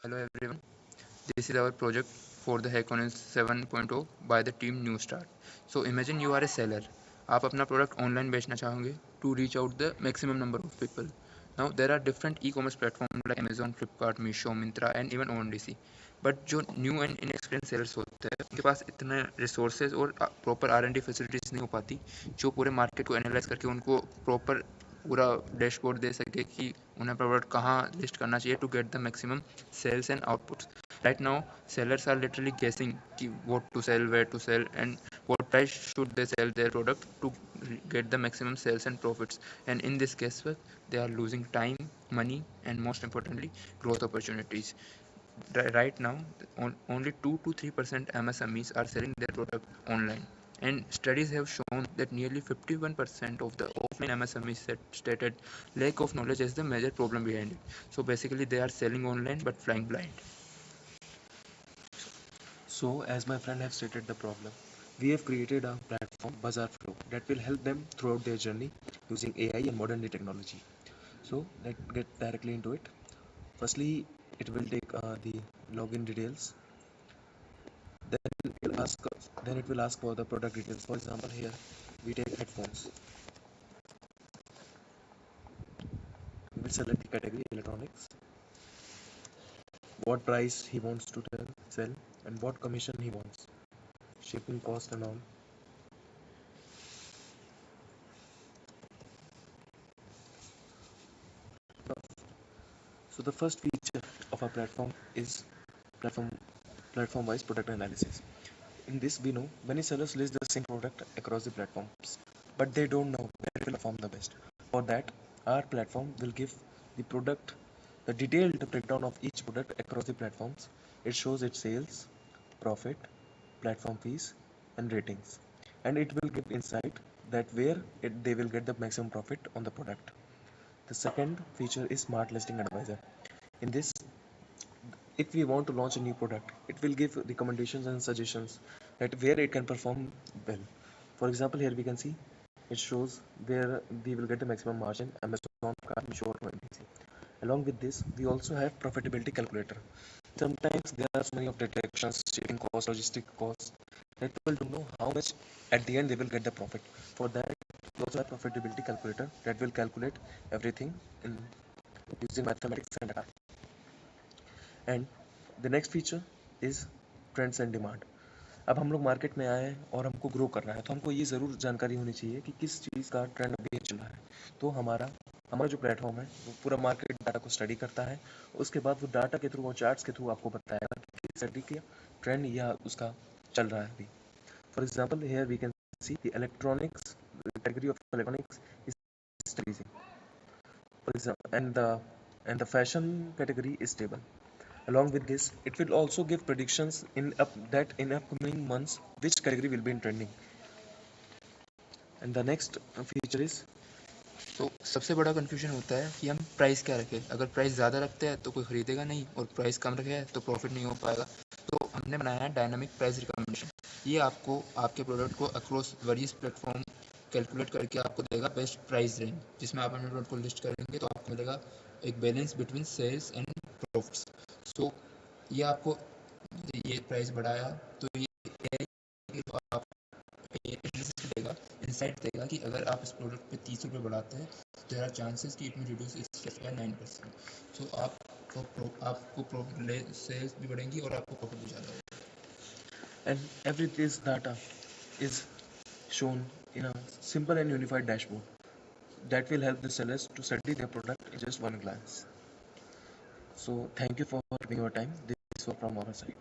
Hello everyone, this is our project for the Hackathon 7.0 by the team New Start. So imagine you are a seller. आप अपना product online बेचना चाहोगे to reach out the maximum number of people. Now there are different e-commerce platforms like Amazon, Flipkart, Meesho, Myntra and even ONDC. But जो new and inexperience sellers होते हैं उनके पास इतने resources और प्रॉपर R&D फैसिलिटीज़ नहीं हो पाती जो पूरे मार्केट को एनालाइज करके उनको प्रॉपर पूरा डैशबोर्ड दे सके कि उन्हें प्रोडक्ट कहाँ लिस्ट करना चाहिए to get the maximum sales and outputs. Right now, sellers are literally guessing what to sell, where to sell, and what price should they sell their product to get the maximum sales and profits. And in this case, they are losing time, money, and most importantly, growth opportunities. Right now, only 2 to 3% MSMEs are selling their product online. And studies have shown that nearly 51% of the offline MSMEs stated lack of knowledge as the major problem behind it. So basically, they are selling online but flying blind. So, as my friend have stated the problem, we have created a platform, Bazaar Flow, that will help them throughout their journey using AI and modern day technology. So, let's get directly into it. Firstly, it will take the login details. Then it will ask for the product details. For example, here we take headphones. We will select the category electronics, what price he wants to sell, and what commission he wants, shipping cost and all. So the first feature of our platform is platform-wise product analysis. In this, we know many sellers list the same product across the platforms, but they don't know where it will perform the best. For that, our platform will give the detailed breakdown of each product across the platforms. It shows its sales, profit, platform fees, and ratings, and it will give insight that they will get the maximum profit on the product. The second feature is Smart Listing Advisor. In this, if we want to launch a new product, it will give recommendations and suggestions that where it can perform well. For example, here we can see it shows where we will get the maximum margin: Amazon, Meesho, or ONDC. Along with this, we also have profitability calculator. Sometimes there are so many of deductions, shipping costs, logistic costs, that people don't know how much at the end they will get the profit. For that, we also have profitability calculator that will calculate everything in using mathematics and data. And the next feature is trends and demand. अब हम लोग market में आए हैं और हमको grow करना है, तो हमको ये ज़रूर जानकारी होनी चाहिए कि किस चीज़ का ट्रेंड अभी चल रहा है. तो हमारा हमारा जो प्लेटफॉर्म है वो पूरा मार्केट डाटा को स्टडी करता है. उसके बाद वो डाटा के थ्रू, वो चार्ट्स के थ्रू आपको बताएगा कि किस स्टडी का ट्रेंड या उसका चल रहा है अभी. For example here we can see the electronics category of electronics is increasing. For example, and the fashion category is stable. Along with this, it will also give predictions in upcoming months which category will be in trending. And the next feature is तो सबसे बड़ा confusion होता है कि हम price क्या रखें. अगर प्राइस ज़्यादा रखते हैं तो कोई ख़रीदेगा नहीं, और प्राइस कम रखे तो प्रॉफिट नहीं हो पाएगा. तो हमने बनाया है डायनामिक प्राइस रिकमेंडेशन. ये आपको आपके प्रोडक्ट को अक्रॉस वेरियस प्लेटफॉर्म कैलकुलेट करके आपको देगा बेस्ट प्राइस रेंज, जिसमें आप अपने प्रोडक्ट को लिस्ट करेंगे तो आपको मिलेगा एक balance between sales and profits. So ये आपको ये प्राइस बढ़ाया तो ये आप ये देगा, इंसाइट देगा कि अगर आप इस प्रोडक्ट पे 30 रुपये बढ़ाते हैं तो देयर आर चांसेस कि इट में रिड्यूस इट्स बाय 9%. सो आपको सेल्स भी बढ़ेंगी और आपको प्रॉफिट भी ज़्यादा होगा. and every this data is shown in a simple and unified dashboard that will help the sellers to study their product in just one glance. So thank you for giving your time. This was from our side.